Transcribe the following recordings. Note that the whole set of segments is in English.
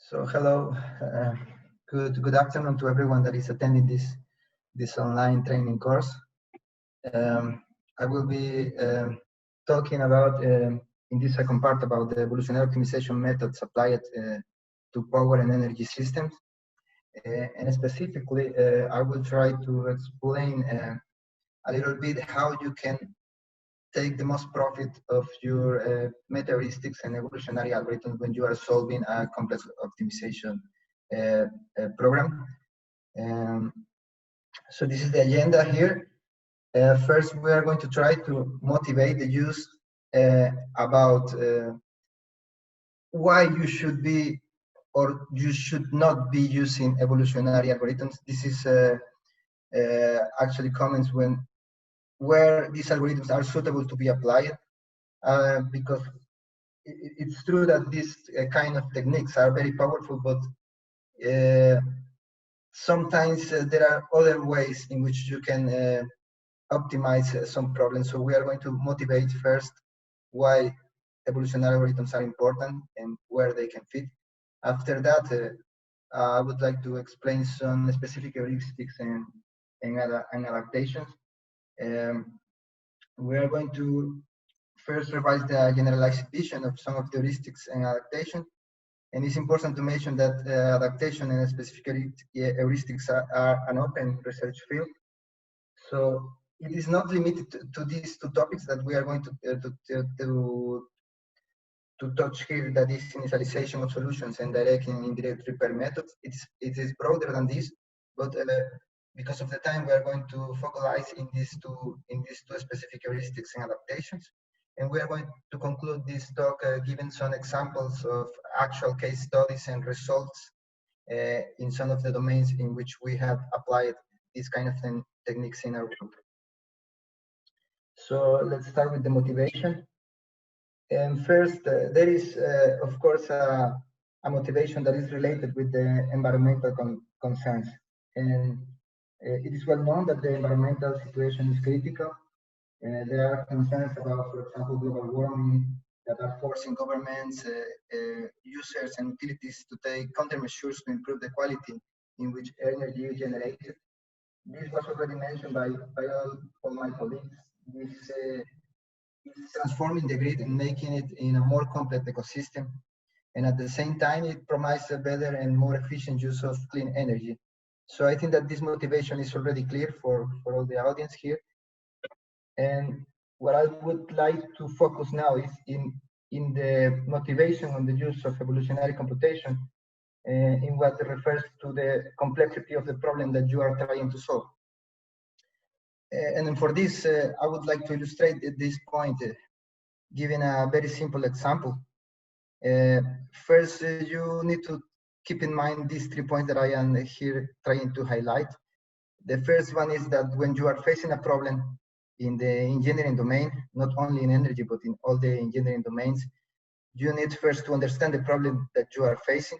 So hello, good afternoon to everyone that is attending this online training course. I will be talking about in this second part about the evolutionary optimization methods applied to power and energy systems, and specifically I will try to explain a little bit how you can take the most profit of your meta-heuristics and evolutionary algorithms when you are solving a complex optimization program. So this is the agenda here. First, we are going to try to motivate the use about why you should be or you should not be using evolutionary algorithms. This is actually comments where these algorithms are suitable to be applied, because it's true that these kind of techniques are very powerful, but sometimes there are other ways in which you can optimize some problems. So we are going to motivate first why evolutionary algorithms are important and where they can fit. After that, I would like to explain some specific heuristics and adaptations. We are going to first revise the generalized vision of some of the heuristics and adaptation. And it's important to mention that adaptation and specific heuristics are an open research field. So it is not limited to these two topics that we are going to touch here, that is initialization of solutions and direct and indirect repair methods. It is broader than this, but because of the time, we are going to focalize in these two specific heuristics and adaptations. And we are going to conclude this talk giving some examples of actual case studies and results in some of the domains in which we have applied these kind of techniques in our group. So let's start with the motivation. And first, there is, of course, a motivation that is related with the environmental concerns. And it is well known that the environmental situation is critical. There are concerns about, for example, global warming that are forcing governments, users, and utilities to take countermeasures to improve the quality in which energy is generated. This was already mentioned by all my colleagues. This is transforming the grid and making it in a more complex ecosystem. And at the same time, it provides a better and more efficient use of clean energy. So I think that this motivation is already clear for all the audience here. And what I would like to focus now is in the motivation on the use of evolutionary computation in what refers to the complexity of the problem that you are trying to solve. And then for this, I would like to illustrate this point, giving a very simple example. First, you need to keep in mind these 3 points that I am here trying to highlight. The first one is that when you are facing a problem in the engineering domain, not only in energy, but in all the engineering domains, you need first to understand the problem that you are facing.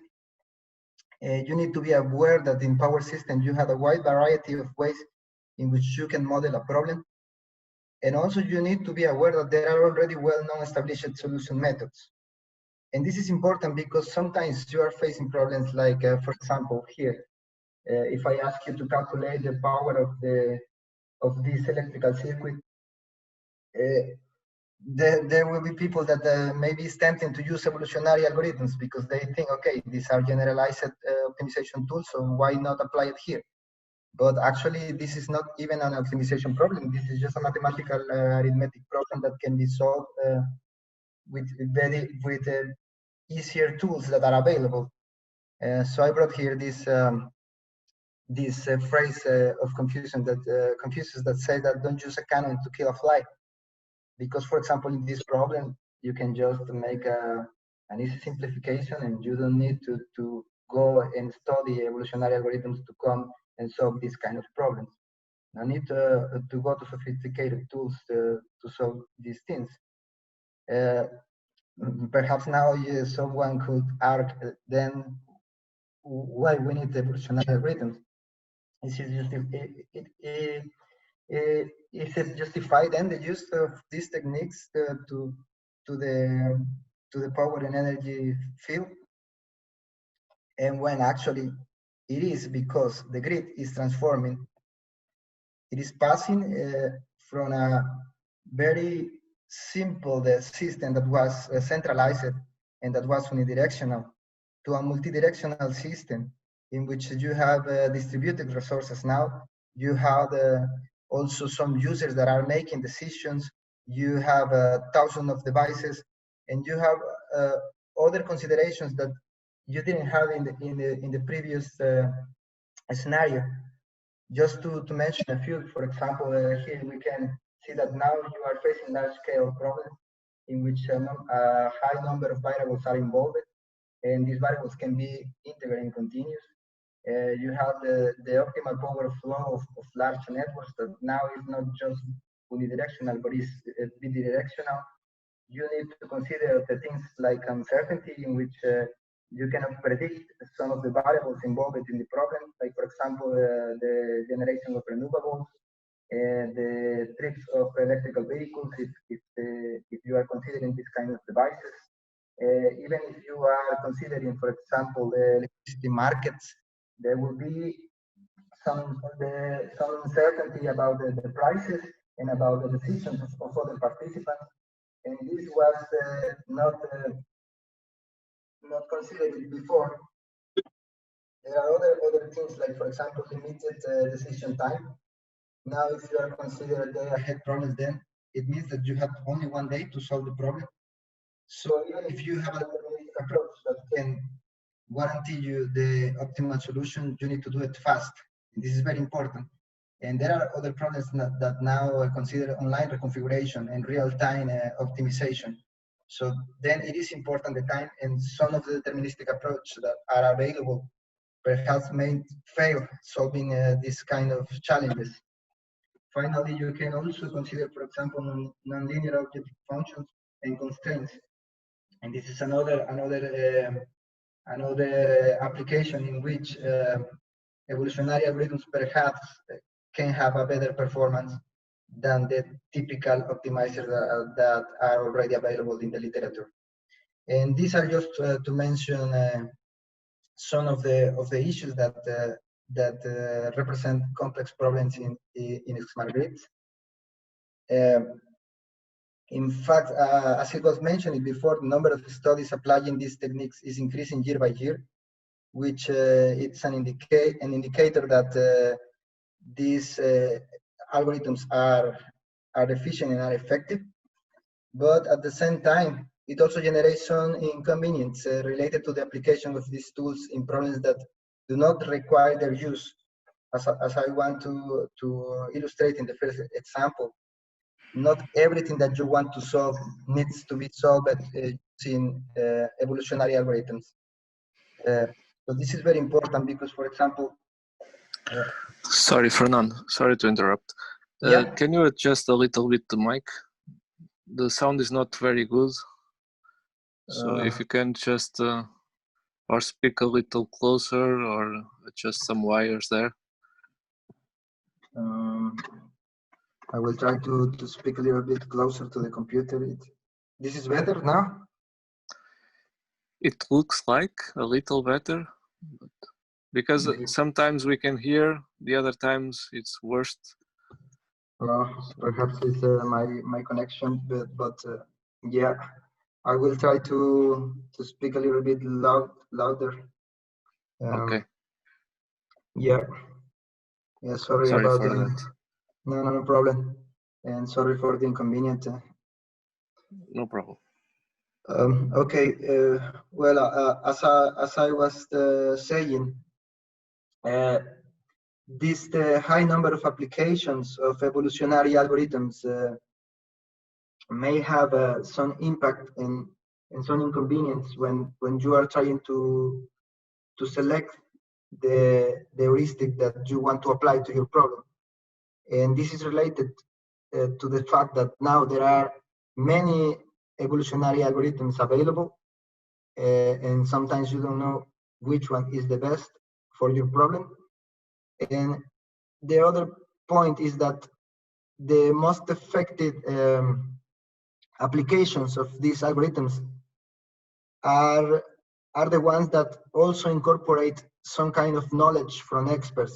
You need to be aware that in power systems, you have a wide variety of ways in which you can model a problem. And also you need to be aware that there are already well-known established solution methods. And this is important because sometimes you are facing problems like, for example, here, if I ask you to calculate the power of this electrical circuit, there will be people that maybe is tempting to use evolutionary algorithms because they think, okay, these are generalized optimization tools, so why not apply it here? But actually, this is not even an optimization problem. This is just a mathematical arithmetic problem that can be solved with easier tools that are available. So I brought here this phrase of confusion that confuses that say that don't use a cannon to kill a fly, because for example in this problem you can just make an easy simplification and you don't need to go and study evolutionary algorithms to come and solve these kind of problems. No need to go to sophisticated tools to solve these things. Perhaps now someone could ask then why we need evolutionary algorithms. Is it justified then the use of these techniques to the power and energy field? And when actually it is because the grid is transforming, it is passing from a very simple system that was centralized and that was unidirectional to a multidirectional system in which you have distributed resources now. You have also some users that are making decisions. You have thousands of devices, and you have other considerations that you didn't have in the previous scenario. Just to mention a few, for example, here we can see that now you are facing large-scale problems in which a high number of variables are involved, and these variables can be integer and continuous. You have the optimal power flow of large networks that now is not just unidirectional, but is bidirectional. You need to consider the things like uncertainty, in which you cannot predict some of the variables involved in the problem, like, for example, the generation of renewables, the trips of electrical vehicles, if you are considering this kind of devices. Even if you are considering, for example, the electricity markets, there will be some uncertainty about the prices and about the decisions of other participants. And this was not considered before. There are other things, like, for example, limited decision time. Now, if you are considered day-ahead problems, then it means that you have only one day to solve the problem. So even if you have a deterministic approach that can guarantee you the optimal solution, you need to do it fast. This is very important. And there are other problems that now consider online reconfiguration and real-time optimization. So then it is important the time, and some of the deterministic approach that are available perhaps may fail solving these kind of challenges. Finally, you can also consider, for example, nonlinear objective functions and constraints. And this is another application in which evolutionary algorithms perhaps can have a better performance than the typical optimizers that are already available in the literature. And these are just to mention some of the issues that represent complex problems in smart grids. In fact, as it was mentioned before, the number of studies applying these techniques is increasing year by year, which it's an indicator that these algorithms are efficient and are effective. But at the same time, it also generates some inconvenience related to the application of these tools in problems that do not require their use. As I want to illustrate in the first example, not everything that you want to solve needs to be solved using evolutionary algorithms. So this is very important because, for example, sorry, Fernando, sorry to interrupt. Yeah. Can you adjust a little bit the mic? The sound is not very good. So if you can just or speak a little closer or adjust some wires there. I will try to speak a little bit closer to the computer. This is better now? It looks like a little better, but because sometimes we can hear, the other times it's worse. Perhaps it's my connection, but yeah, I will try to speak a little bit louder. Okay. Yeah. Sorry about for that. No problem, and sorry for the inconvenience. No problem. Okay. Well, as I was saying, this high number of applications of evolutionary algorithms may have some impact and some inconvenience when you are trying to select the heuristic that you want to apply to your problem. And this is related to the fact that now there are many evolutionary algorithms available, and sometimes you don't know which one is the best for your problem. And the other point is that the most effective applications of these algorithms are are the ones that also incorporate some kind of knowledge from experts.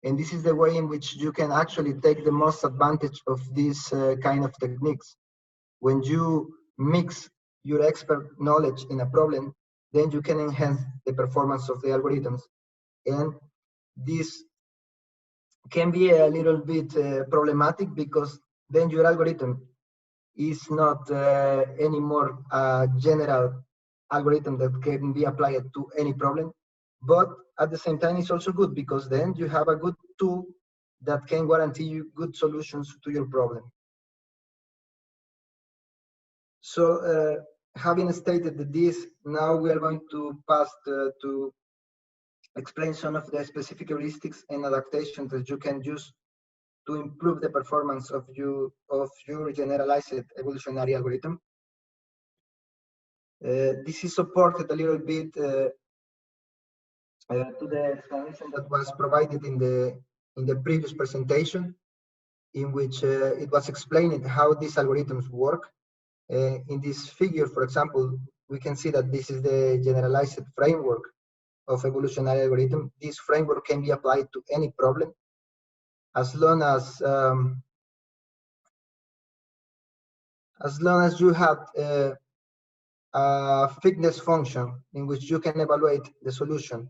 And this is the way in which you can actually take the most advantage of these kind of techniques. When you mix your expert knowledge in a problem, then you can enhance the performance of the algorithms. And this can be a little bit problematic, because then your algorithm is not anymore a general algorithm that can be applied to any problem. But at the same time, it's also good, because then you have a good tool that can guarantee you good solutions to your problem. So having stated this, now we are going to pass to explain some of the specific heuristics and adaptations that you can use to improve the performance of your generalized evolutionary algorithm. This is supported a little bit to the explanation that was provided in the previous presentation, in which it was explained how these algorithms work. In this figure, for example, we can see that this is the generalized framework of evolutionary algorithm. This framework can be applied to any problem, as long as you have a fitness function in which you can evaluate the solution,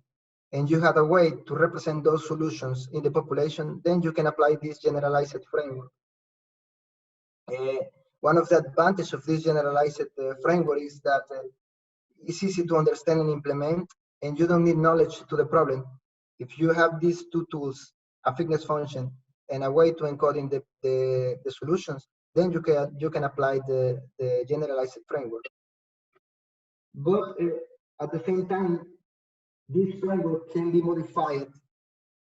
and you have a way to represent those solutions in the population, then you can apply this generalized framework. One of the advantages of this generalized framework is that it's easy to understand and implement, and you don't need knowledge to the problem. If you have these two tools, a fitness function and a way to encode in the solutions, then you can apply the generalized framework. But at the same time, this framework can be modified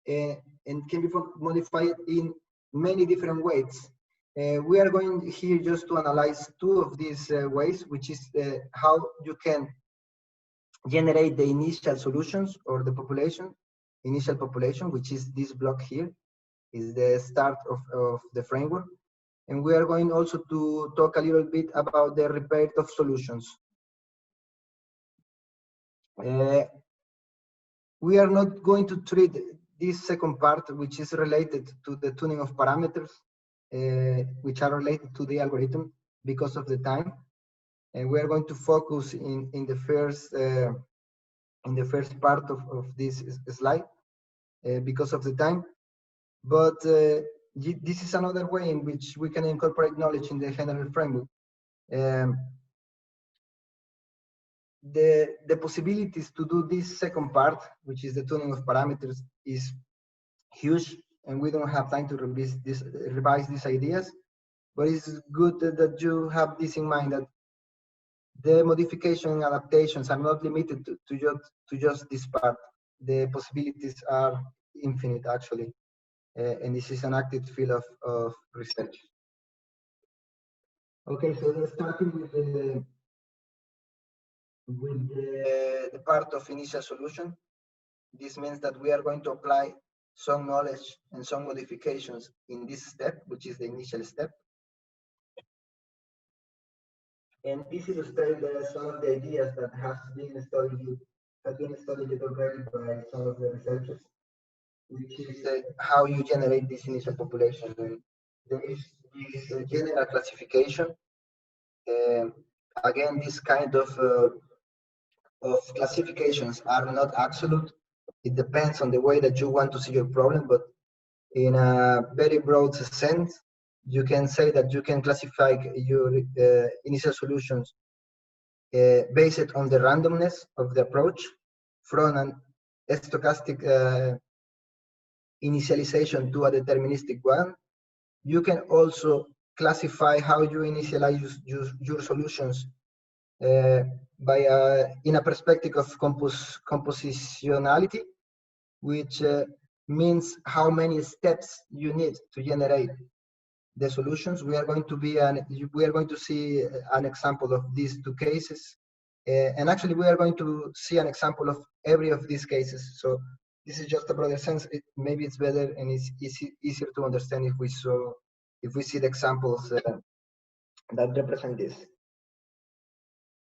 and can be modified in many different ways. We are going here just to analyze two of these ways, which is how you can generate the initial solutions, or the initial population, which is this block here, is the start of the framework. And we are going also to talk a little bit about the repair of solutions. We are not going to treat this second part, which is related to the tuning of parameters, which are related to the algorithm, because of the time. And we are going to focus in the first part of this slide, because of the time. But this is another way in which we can incorporate knowledge in the general framework. The possibilities to do this second part, which is the tuning of parameters, is huge, and we don't have time to revise these ideas. But it's good that you have this in mind, that the modification and adaptations are not limited to just this part. The possibilities are infinite, actually, and this is an active field of research. Okay, so let's starting with the part of initial solution. This means that we are going to apply some knowledge and some modifications in this step, which is the initial step. And this illustrates some of the ideas that have been studied already by some of the researchers, which is how you generate this initial population. And there is this general classification. Again, this kind of classifications are not absolute. It depends on the way that you want to see your problem, but in a very broad sense, you can say that you can classify your initial solutions based on the randomness of the approach, from an stochastic initialization to a deterministic one. You can also classify how you initialize your solutions in a perspective of compositionality, which means how many steps you need to generate the solutions. We are going to see an example of these two cases, and actually we are going to see an example of every of these cases. So this is just a broader sense. Maybe it's better and it's easier to understand if we see the examples that represent this.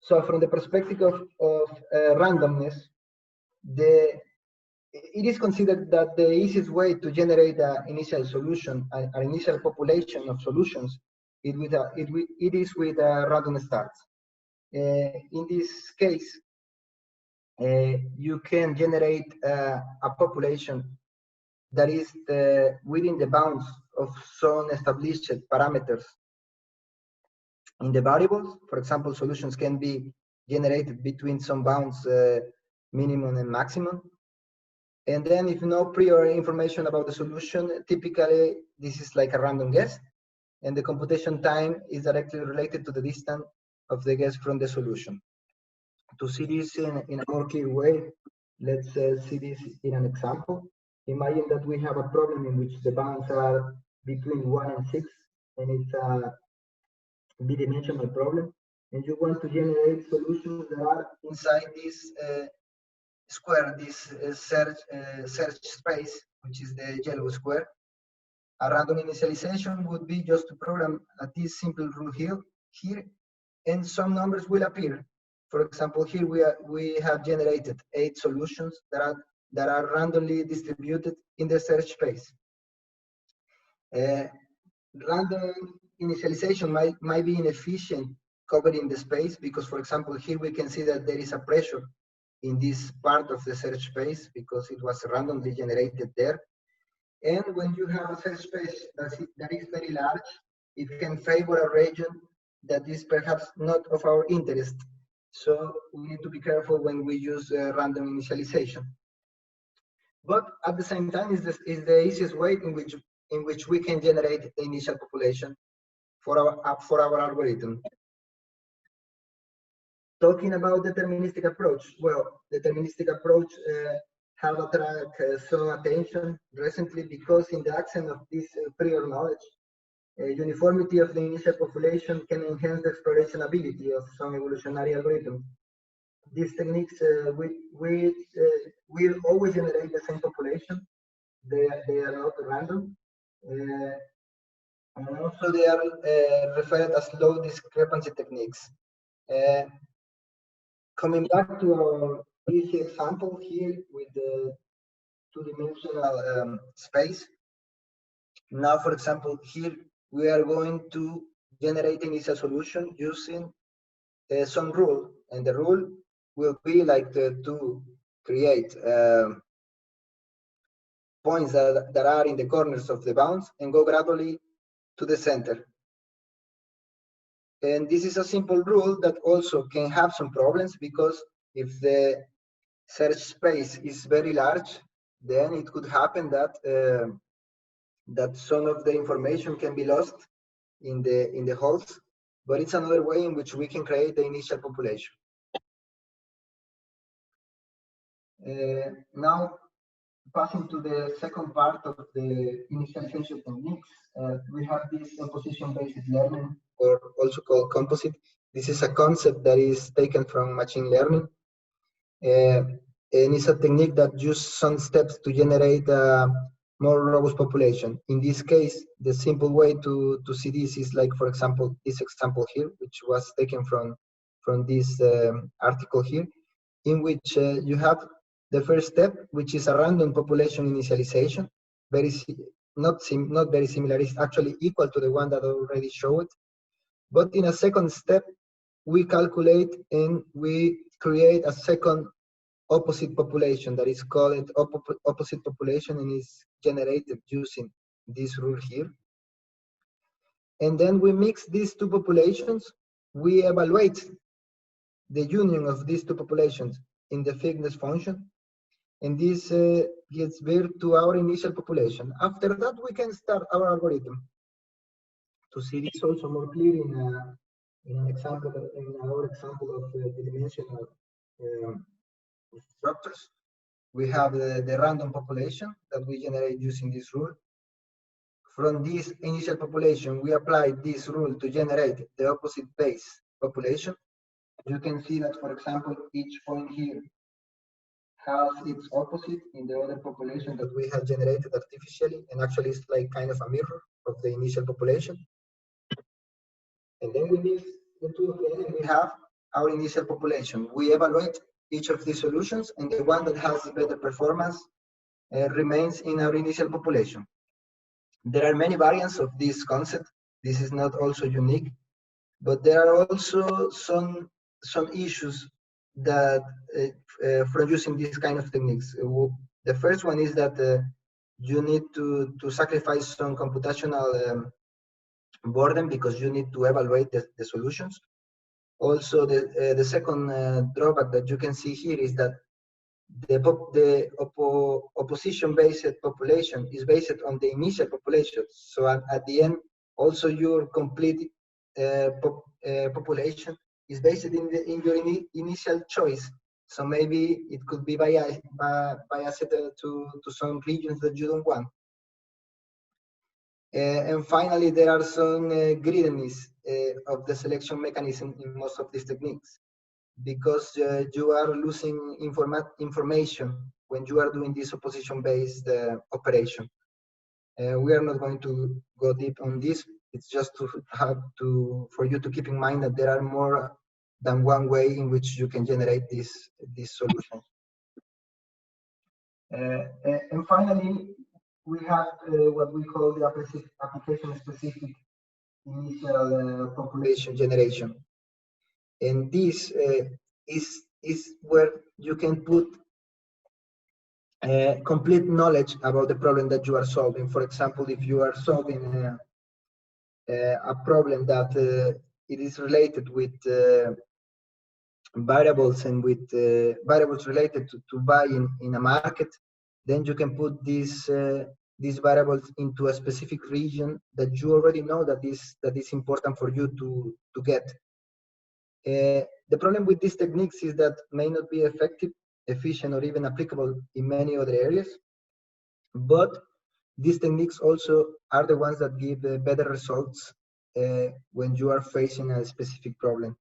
So from the perspective of randomness, it is considered that the easiest way to generate an initial solution, an initial population of solutions, it is with random starts. In this case, you can generate a population that is within the bounds of some established parameters in the variables. For example, solutions can be generated between some bounds, minimum and maximum. And then if no prior information about the solution, typically this is like a random guess, and the computation time is directly related to the distance of the guess from the solution. To see this in a more clear way, let's see this in an example. Imagine that we have a problem in which the bounds are between 1 and 6, and it's a bidimensional problem, and you want to generate solutions that are inside this square, this search space, which is the yellow square. A random initialization would be just to program this simple rule here, and some numbers will appear. For example, here we have generated 8 solutions that are randomly distributed in the search space. Random initialization might be inefficient covering the space because, for example, here we can see that there is a pressure in this part of the search space because it was randomly generated there. And when you have a search space that is very large, it can favor a region that is perhaps not of our interest. So we need to be careful when we use random initialization. But at the same time, is the easiest way in which we can generate the initial population for our algorithm. Talking about deterministic approach, well, deterministic approach have attracted some attention recently because in the absence of this prior knowledge, uniformity of the initial population can enhance the exploration ability of some evolutionary algorithms. These techniques will always generate the same population. They are not random. And also they are referred as low discrepancy techniques. Coming back to our easy example here with the two-dimensional space. Now, for example, here we are going to generate an initial solution using some rule, and the rule will be like to create points that are in the corners of the bounds and go gradually to the center. And this is a simple rule that also can have some problems because if the search space is very large, then it could happen that that some of the information can be lost in the holes. But it's another way in which we can create the initial population. Now, passing to the second part of the initialization techniques, we have this composition-based learning, or also called composite. This is a concept that is taken from machine learning. And it's a technique that uses some steps to generate a more robust population. In this case, the simple way to see this is like, for example, this example here, which was taken from this article here, in which you have the first step, which is a random population initialization, not very similar, it's actually equal to the one that I already showed. But in a second step, we calculate and we create a second opposite population that is called opposite population and is generated using this rule here. And then we mix these two populations, we evaluate the union of these two populations in the fitness function, and this gives birth to our initial population. After that, we can start our algorithm. To see this also more clear in our example of the dimensional structures, we have the random population that we generate using this rule. From this initial population, we apply this rule to generate the opposite base population. You can see that, for example, each point here has its opposite in the other population that we have generated artificially, and actually it's like kind of a mirror of the initial population. And then we mix the two of them, and we have our initial population. We evaluate each of these solutions, and the one that has better performance remains in our initial population. There are many variants of this concept. This is not also unique, but there are also some issues that from using this kind of techniques. The first one is that you need to sacrifice some computational burden because you need to evaluate the solutions. Also, the second drawback that you can see here is that the opposition-based population is based on the initial population. So at the end, also your complete population is based in your initial choice. So maybe it could be biased to some regions that you don't want. And finally, there are some greediness of the selection mechanism in most of these techniques, because you are losing information when you are doing this opposition-based operation. We are not going to go deep on this. It's just for you to keep in mind that there are more than one way in which you can generate this solution. And finally, we have what we call the application-specific initial population generation. And this is where you can put complete knowledge about the problem that you are solving. For example, if you are solving a problem that it is related with variables and with variables related to buying in a market, then you can put these variables into a specific region that you already know that is important for you to get. The problem with these techniques is that may not be effective, efficient, or even applicable in many other areas, but these techniques also are the ones that give better results when you are facing a specific problem.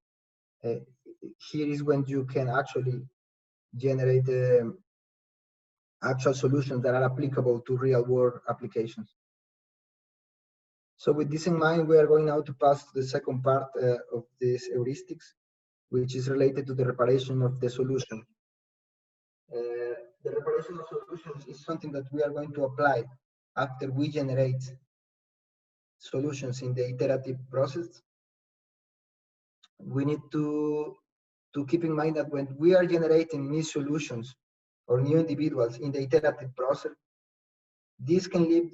Here is when you can actually generate actual solutions that are applicable to real-world applications. So with this in mind, we are going now to pass to the second part of this heuristics, which is related to the reparation of the solution. The reparation of solutions is something that we are going to apply after we generate solutions in the iterative process. We need to keep in mind that when we are generating new solutions or new individuals in the iterative process, this can lead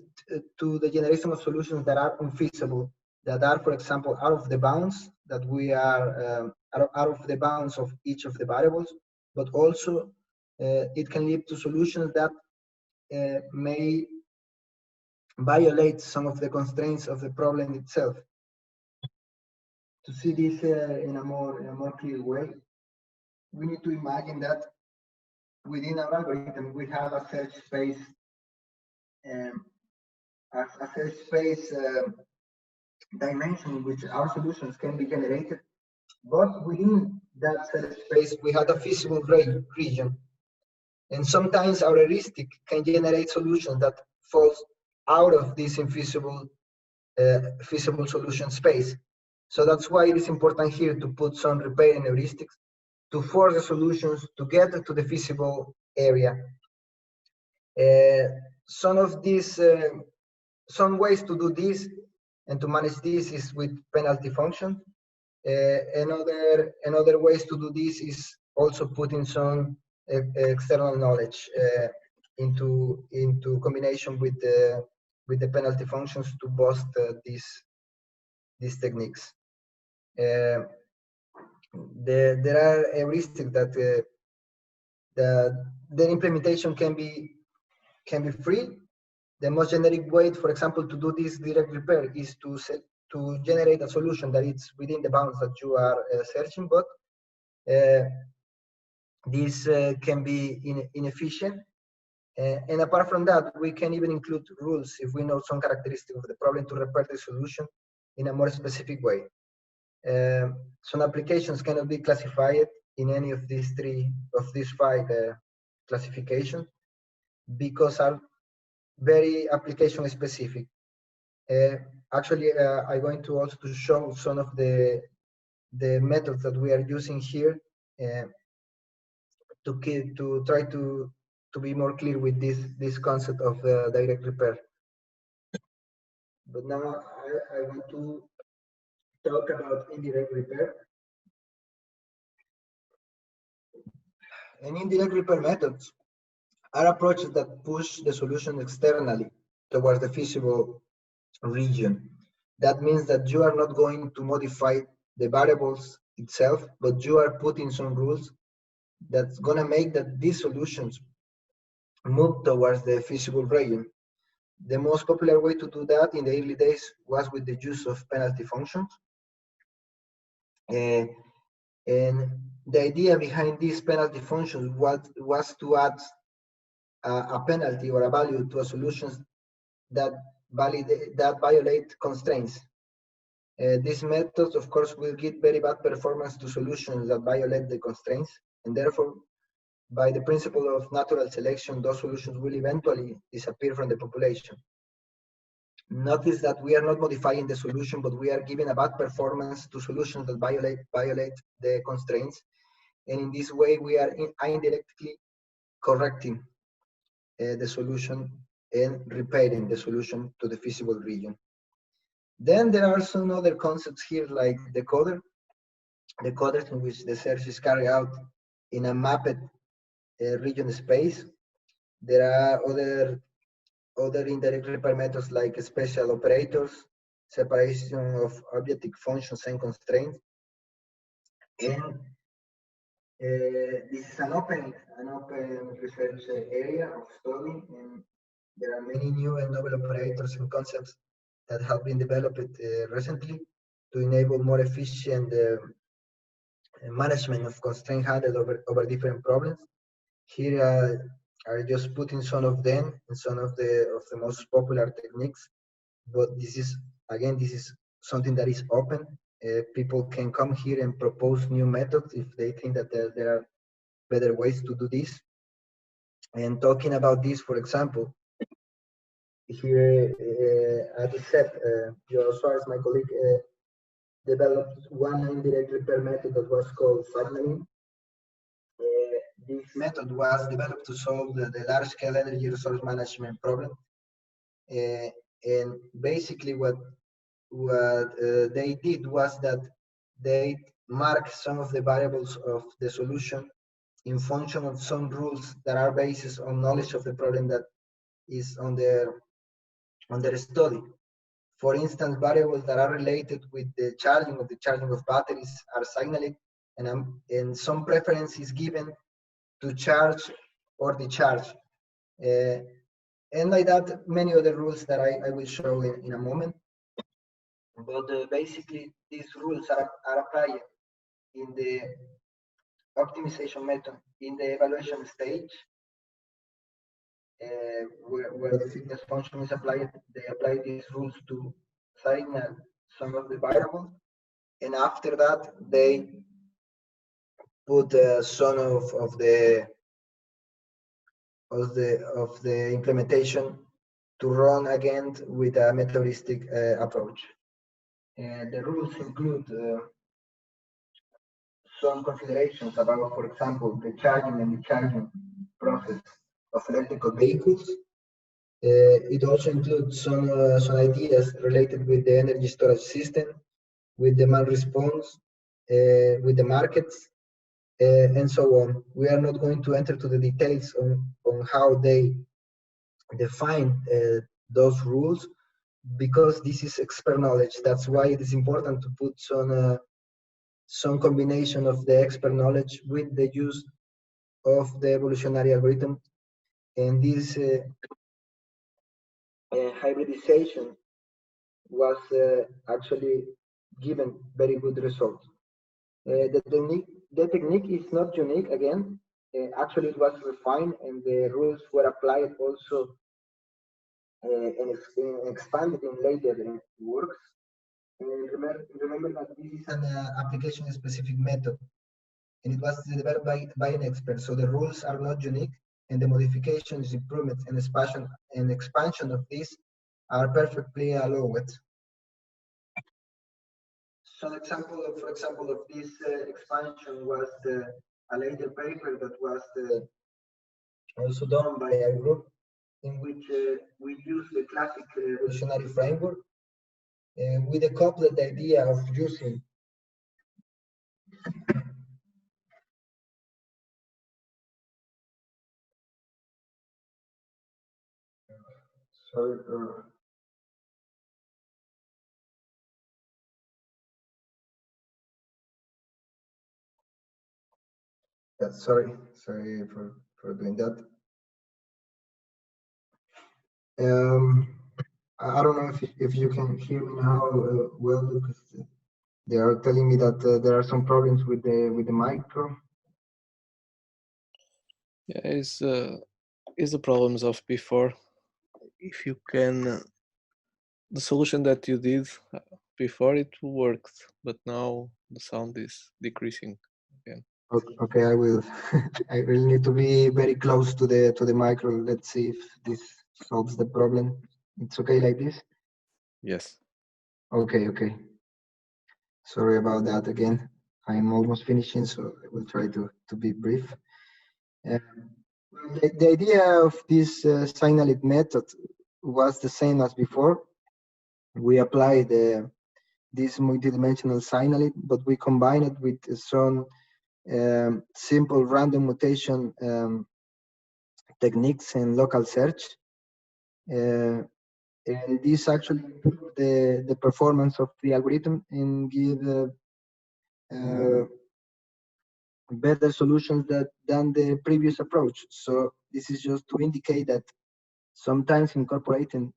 to the generation of solutions that are unfeasible, that are, for example, out of the bounds that we are out of the bounds of each of the variables, but also it can lead to solutions that may violate some of the constraints of the problem itself. To see this in a more clear way, we need to imagine that within our algorithm we have a search space, dimension in which our solutions can be generated, but within that search space we have a feasible region, and sometimes our heuristic can generate solutions that falls out of this infeasible feasible solution space. So that's why it is important here to put some repairing heuristics to force the solutions to get to the feasible area. Some of these, some ways to do this and to manage this is with penalty function. Another ways to do this is also putting some external knowledge into combination with the penalty functions to boost these techniques. There are heuristics that the implementation can be free. The most generic way, for example, to do this direct repair is to generate a solution that is within the bounds that you are searching, but this can be inefficient. And apart from that, we can even include rules if we know some characteristic of the problem to repair the solution in a more specific way. Some applications cannot be classified in any of these five classifications because are very application specific. Actually, I'm going to also show some of the the methods that we are using here to try to be more clear with this concept of direct repair. But now I want to talk about indirect repair. And indirect repair methods are approaches that push the solution externally towards the feasible region. That means that you are not going to modify the variables itself, but you are putting some rules that's going to make that these solutions move towards the feasible region. The most popular way to do that in the early days was with the use of penalty functions. And the idea behind these penalty functions was to add a penalty or a value to a solution that violate constraints. These methods, of course, will give very bad performance to solutions that violate the constraints, and therefore, by the principle of natural selection, those solutions will eventually disappear from the population. Notice that we are not modifying the solution, but we are giving a bad performance to solutions that violate the constraints, and in this way, we are indirectly correcting the solution and repairing the solution to the feasible region. Then there are some other concepts here like decoders in which the search is carried out in a mapped region space. There are other indirect repair methods like special operators, separation of objective functions and constraints. And this is an open research area of study, and there are many new and novel operators and concepts that have been developed recently to enable more efficient management of constraint handled over different problems. Here are just putting some of them and some of the most popular techniques. But this is something that is open. People can come here and propose new methods if they think that there are better ways to do this. And talking about this, for example, here, as I said, Suarez, my colleague, developed one indirect repair method that was called signaling. This method was developed to solve the large-scale energy resource management problem. And basically what they did was that they mark some of the variables of the solution in function of some rules that are based on knowledge of the problem that is on their study. For instance, variables that are related with the charging of batteries are signaled, and some preference is given to charge or discharge. And like that, many other rules that I will show in a moment. But basically, these rules are applied in the optimization method in the evaluation stage, where the fitness function is applied. They apply these rules to signal some of the variables, and after that, they put some of the implementation to run again with a methodistic approach. And the rules include some considerations about, for example, the charging and discharging process of electrical vehicles. It also includes some ideas related with the energy storage system, with demand response, with the markets, and so on. We are not going to enter to the details on how they define those rules, because this is expert knowledge. That's why it is important to put some combination of the expert knowledge with the use of the evolutionary algorithm. And this hybridization was actually given very good results. The technique is not unique again. Actually, it was refined and the rules were applied also and expanded in later works. Remember that this is an application-specific method, and it was developed by an expert. So the rules are not unique, and the modifications, improvements, and expansion of these are perfectly allowed. Some example, for example, of this expansion was a later paper that was also done by a group in which we use the classic evolutionary framework with a coupled idea of using sorry sorry for doing that. I don't know if you can hear me now well, because they are telling me that there are some problems with the micro. Yeah, it's the problems of before. If you can, the solution that you did before, it worked, but now the sound is decreasing again. Okay, I will. I really need to be very close to the micro. Let's see if this solves the problem. It's okay like this? Yes. Okay. Sorry about that again. I'm almost finishing, so I will try to be brief. The idea of this signaled method was the same as before. We applied this multidimensional signaled, but we combined it with some simple random mutation techniques and local search. And this actually improved the performance of the algorithm and give better solutions than the previous approach. So this is just to indicate that sometimes incorporating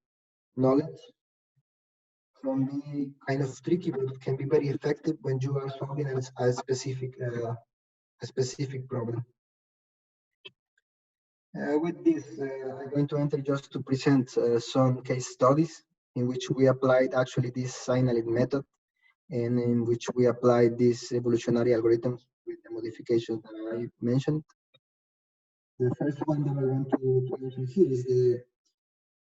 knowledge can be kind of tricky, but it can be very effective when you are solving a specific problem. With this, I'm going to enter just to present some case studies in which we applied actually this signaled method and in which we applied these evolutionary algorithms with the modifications that I mentioned. The first one that I want to mention here is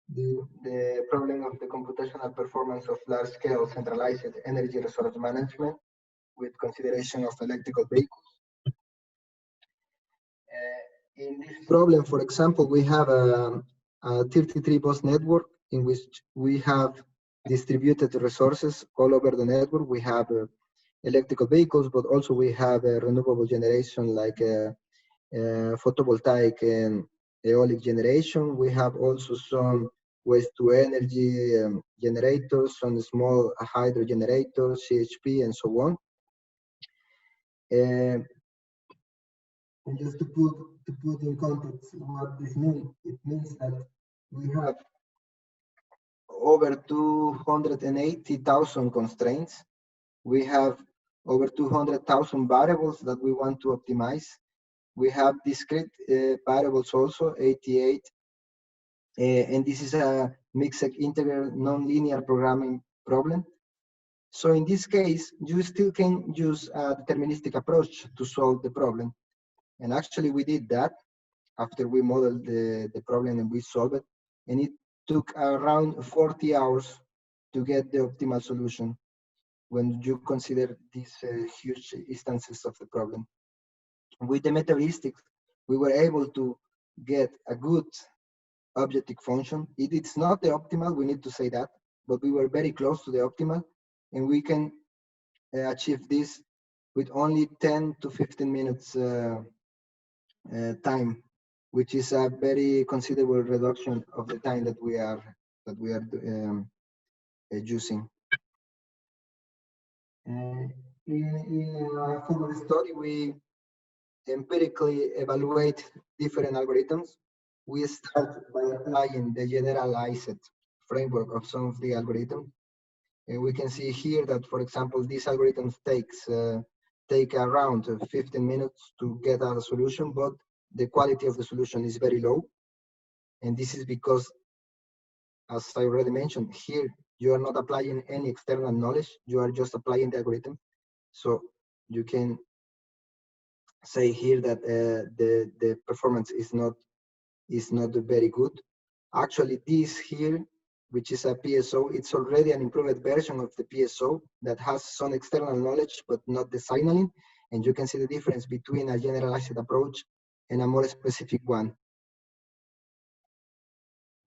the problem of the computational performance of large-scale centralized energy resource management with consideration of electrical vehicles. In this problem, for example, we have a 33 bus network in which we have distributed resources all over the network. We have electrical vehicles, but also we have renewable generation like photovoltaic and aeolic generation. We have also some waste to energy generators, some small hydro generators, CHP, and so on. And just to put in context what this means, it means that we have over 280,000 constraints. We have over 200,000 variables that we want to optimize. We have discrete variables also, 88. And this is a mixed integer nonlinear programming problem. So in this case, you still can use a deterministic approach to solve the problem. And actually we did that after we modeled the problem and we solved it. And it took around 40 hours to get the optimal solution when you consider these huge instances of the problem. With the heuristics, we were able to get a good objective function. It's not the optimal, we need to say that, but we were very close to the optimal, and we can achieve this with only 10 to 15 minutes time, which is a very considerable reduction of the time that we are using. In a formal study, we empirically evaluate different algorithms. We start by applying the generalized framework of some of the algorithms. And we can see here that, for example, these algorithms take around 15 minutes to get a solution, but the quality of the solution is very low. And this is because, as I already mentioned, here you are not applying any external knowledge, you are just applying the algorithm. So you can say here that the performance is not very good. Actually, this here which is a PSO. It's already an improved version of the PSO that has some external knowledge, but not the signaling. And you can see the difference between a generalized approach and a more specific one.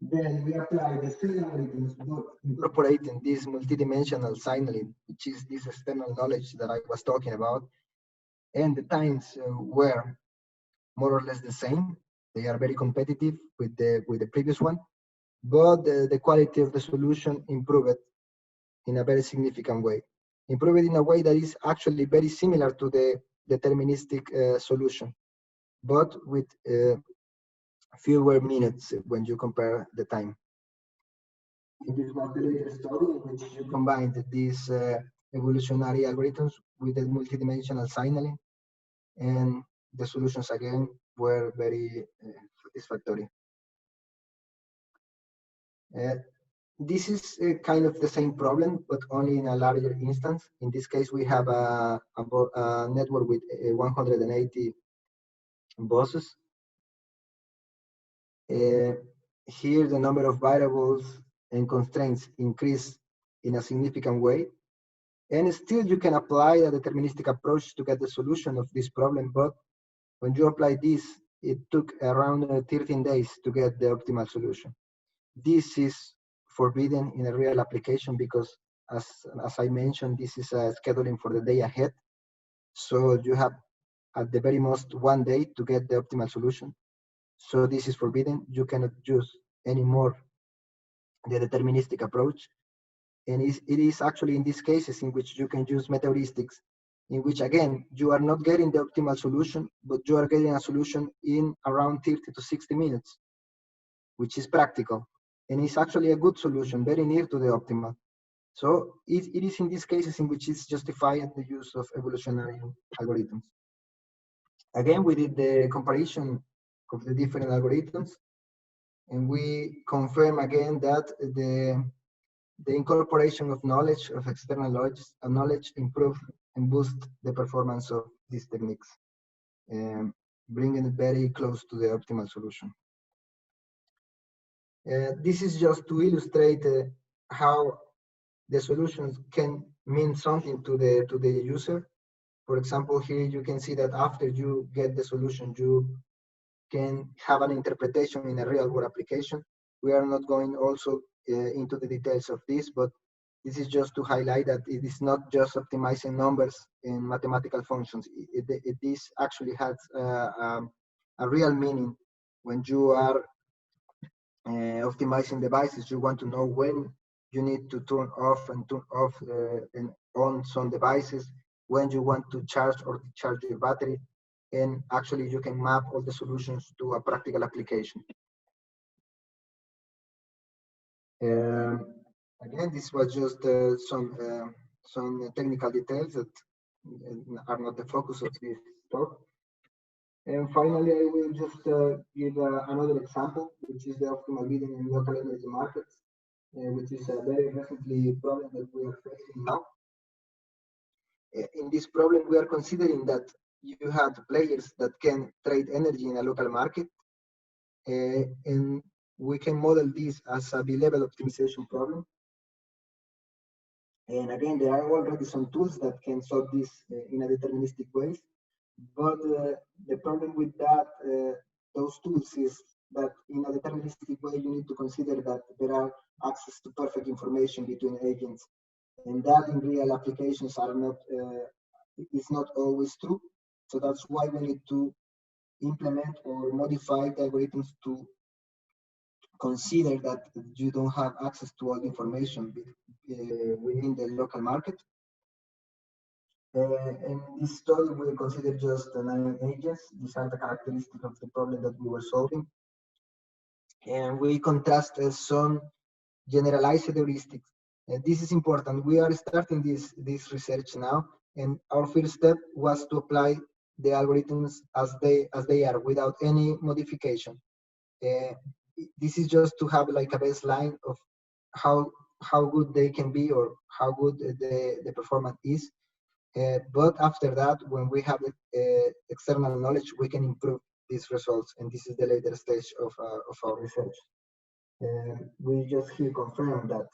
Then we apply the same algorithms, but incorporating this multidimensional signaling, which is this external knowledge that I was talking about. And the times were more or less the same. They are very competitive with the previous one, but the quality of the solution improved in a very significant way. Improved in a way that is actually very similar to the deterministic solution, but with fewer minutes when you compare the time. This was the latest study in which you combined these evolutionary algorithms with the multidimensional signaling, and the solutions again were very satisfactory. This is kind of the same problem, but only in a larger instance. In this case, we have a network with 180 buses. Here, the number of variables and constraints increase in a significant way. And still, you can apply a deterministic approach to get the solution of this problem. But when you apply this, it took around 13 days to get the optimal solution. This is forbidden in a real application because, as I mentioned, this is a scheduling for the day ahead. So you have at the very most 1 day to get the optimal solution. So this is forbidden. You cannot use anymore the deterministic approach. And it is actually in these cases in which you can use meta-heuristics, in which again, you are not getting the optimal solution, but you are getting a solution in around 30 to 60 minutes, which is practical. And it's actually a good solution, very near to the optimal. So it is in these cases in which it's justified the use of evolutionary algorithms. Again, we did the comparison of the different algorithms, and we confirm again that the incorporation of knowledge, of external knowledge, improve and boost the performance of these techniques, bringing it very close to the optimal solution. This is just to illustrate how the solutions can mean something to the user. For example, here you can see that after you get the solution, you can have an interpretation in a real-world application. We are not going also into the details of this, but this is just to highlight that it is not just optimizing numbers in mathematical functions. This actually has a real meaning. When you are optimizing devices, you want to know when you need to turn off and on some devices, when you want to charge or discharge your battery, and actually you can map all the solutions to a practical application. Again, this was just some technical details that are not the focus of this talk. And finally, I will just give another example, which is the optimal bidding in local energy markets, which is a very recently problem that we are facing now. In this problem, we are considering that you have players that can trade energy in a local market, and we can model this as a B-level optimization problem. And again, there are already some tools that can solve this in a deterministic way. But the problem with that, those tools is that in a deterministic way, you need to consider that there are access to perfect information between agents, and that in real applications are not, is not always true. So that's why we need to implement or modify the algorithms to consider that you don't have access to all the information within the local market. In this study, we consider just 9 agents. These are the characteristics of the problem that we were solving. And we contrast some generalized heuristics. This is important. We are starting this research now, and our first step was to apply the algorithms as they are, without any modification. This is just to have like a baseline of how good they can be or how good the performance is. But after that, when we have external knowledge, we can improve these results, and this is the later stage of our research. We just here confirm that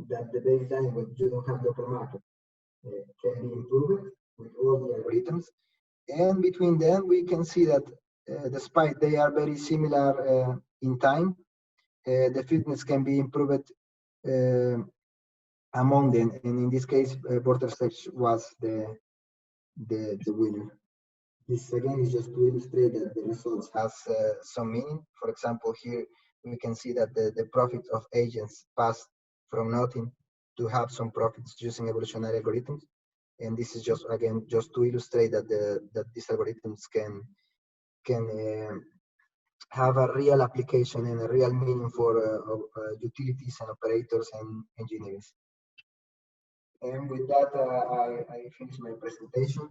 that the baseline when you don't have local market can be improved with all the algorithms. And between them, we can see that despite they are very similar in time, the fitness can be improved among them. And in this case, border search was the winner. This again is just to illustrate that the results has some meaning. For example, here we can see that the profit of agents passed from nothing to have some profits using evolutionary algorithms. And this is just again just to illustrate that that these algorithms can have a real application and a real meaning for utilities and operators and engineers. And with that, I finish my presentation.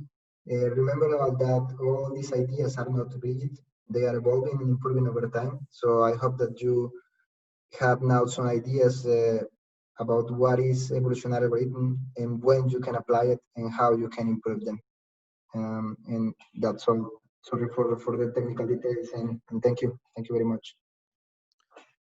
Remember that all these ideas are not rigid. They are evolving and improving over time. So I hope that you have now some ideas about what is evolutionary algorithm and when you can apply it and how you can improve them. And that's all. Sorry for the technical details and thank you. Thank you very much.